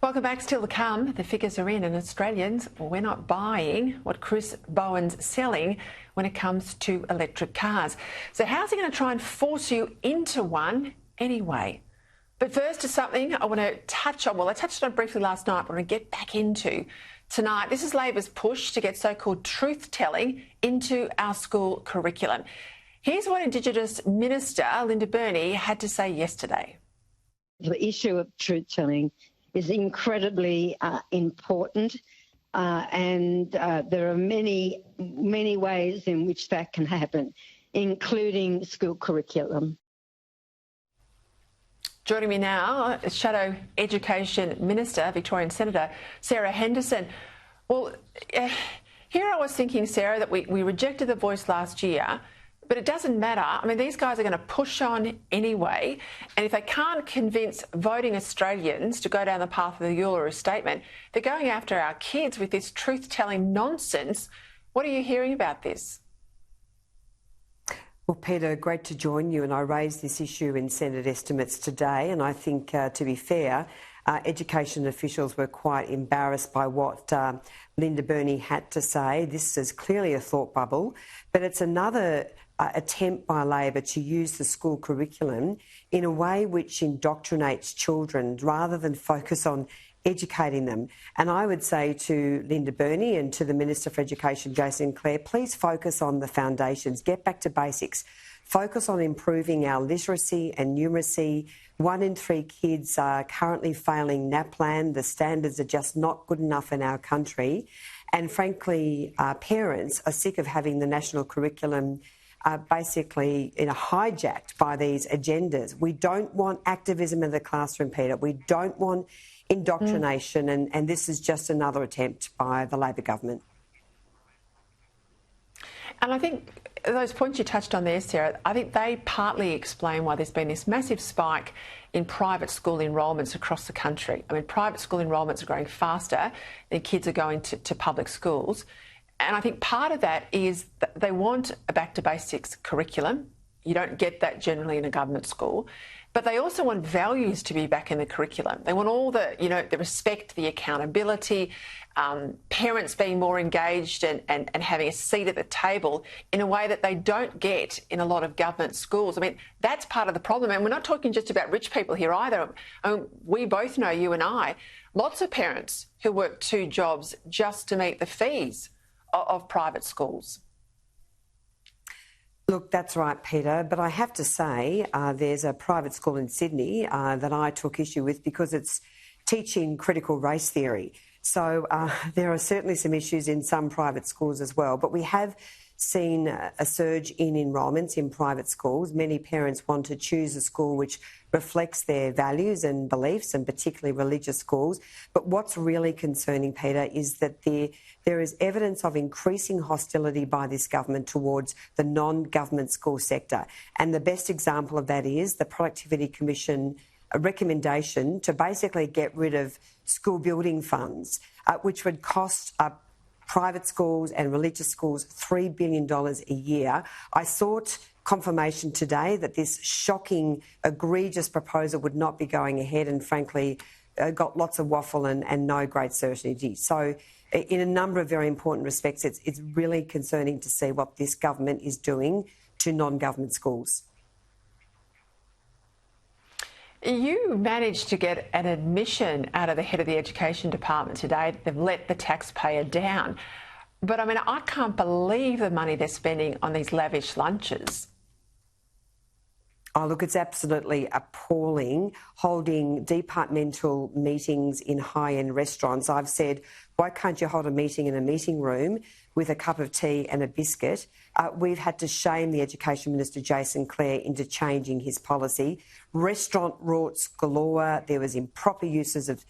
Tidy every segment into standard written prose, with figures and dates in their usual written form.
Welcome back. Still to come, the figures are in, and Australians, well, we're not buying what Chris Bowen's selling when it comes to electric cars. So how's he going to try and force you into one anyway? But first to something I want to touch on. Well, I touched on it briefly last night, but I want to get back into tonight. This is Labor's push to get so-called truth-telling into our school curriculum. Here's what Indigenous Minister Linda Burney had to say yesterday. The issue of truth-telling is incredibly important, and there are many ways in which that can happen, including school curriculum. Joining me now, Shadow Education Minister, Victorian Senator Sarah Henderson. Well, here I was thinking, Sarah, that we rejected the voice last year, but it doesn't matter. I mean, these guys are going to push on anyway, and if they can't convince voting Australians to go down the path of the Uluru Statement, they're going after our kids with this truth-telling nonsense. What are you hearing about this? Well, Peter, great to join you, and I raised this issue in Senate estimates today, and I think, to be fair, education officials were quite embarrassed by what Linda Burney had to say. This is clearly a thought bubble, but it's another attempt by Labor to use the school curriculum in a way which indoctrinates children rather than focus on educating them. And I would say to Linda Burney and to the Minister for Education, Jason Clare, please focus on the foundations, get back to basics, focus on improving our literacy and numeracy. 1 in 3 kids are currently failing NAPLAN. The standards are just not good enough in our country. And frankly, parents are sick of having the national curriculum basically hijacked by these agendas. We don't want activism in the classroom, Peter. We don't want indoctrination, and this is just another attempt by the Labor government. And I think those points you touched on there, Sarah, I think they partly explain why there's been this massive spike in private school enrolments across the country. I mean, private school enrolments are growing faster than kids are going to public schools. And I think part of that is that they want a back to basics curriculum. You don't get that generally in a government school. But they also want values to be back in the curriculum. They want all the, the respect, the accountability, parents being more engaged and having a seat at the table in a way that they don't get in a lot of government schools. I mean, that's part of the problem. And we're not talking just about rich people here either. We both know, you and I, lots of parents who work 2 jobs just to meet the fees of private schools. Look, that's right, Peter, but I have to say there's a private school in Sydney that I took issue with because it's teaching critical race theory. So there are certainly some issues in some private schools as well, but we have seen a surge in enrolments in private schools. Many parents want to choose a school which reflects their values and beliefs, and particularly religious schools. But what's really concerning, Peter, is that there is evidence of increasing hostility by this government towards the non-government school sector. And the best example of that is the Productivity Commission recommendation to basically get rid of school building funds, which would cost private schools and religious schools $3 billion a year. I sought confirmation today that this shocking, egregious proposal would not be going ahead, and frankly got lots of waffle and no great certainty. So in a number of very important respects, it's really concerning to see what this government is doing to non-government schools. You managed to get an admission out of the head of the Education Department today. They've let the taxpayer down. But, I mean, I can't believe the money they're spending on these lavish lunches. Oh, look, it's absolutely appalling, holding departmental meetings in high-end restaurants. I've said, why can't you hold a meeting in a meeting room with a cup of tea and a biscuit? We've had to shame the Education Minister, Jason Clare, into changing his policy. Restaurant rorts galore. There was improper uses of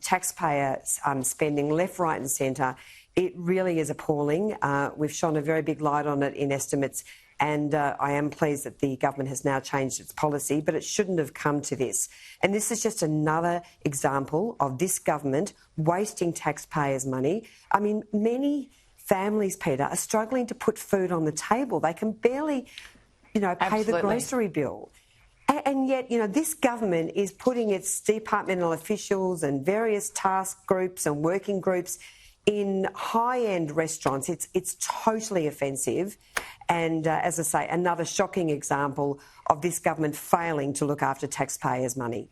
taxpayer spending left, right and centre. It really is appalling. We've shone a very big light on it in estimates, and I am pleased that the government has now changed its policy, but it shouldn't have come to this. And this is just another example of this government wasting taxpayers' money. I mean, many families, Peter, are struggling to put food on the table. They can barely, pay the grocery bill. And yet, you know, this government is putting its departmental officials and various task groups and working groups in high-end restaurants. It's totally offensive. And as I say, another shocking example of this government failing to look after taxpayers' money.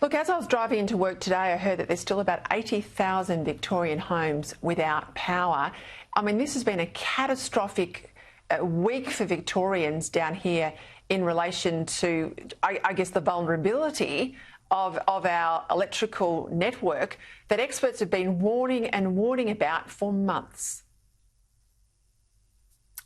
Look, as I was driving into work today, I heard that there's still about 80,000 Victorian homes without power. I mean, this has been a catastrophic week for Victorians down here in relation to, I guess, the vulnerability of our electrical network that experts have been warning about for months.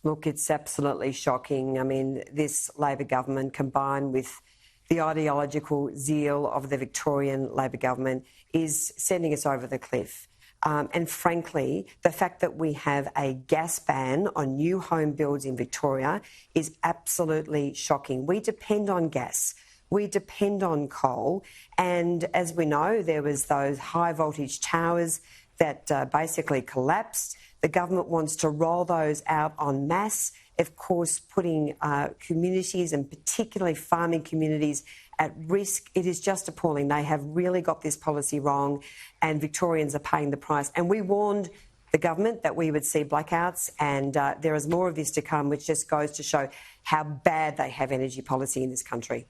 Look, it's absolutely shocking. I mean, this Labor government, combined with the ideological zeal of the Victorian Labor government, is sending us over the cliff. And frankly, the fact that we have a gas ban on new home builds in Victoria is absolutely shocking. We depend on gas. We depend on coal. And as we know, there was those high voltage towers that basically collapsed. The government wants to roll those out en masse, of course, putting communities and particularly farming communities at risk. It is just appalling. They have really got this policy wrong and Victorians are paying the price. And we warned the government that we would see blackouts, and there is more of this to come, which just goes to show how bad they have energy policy in this country.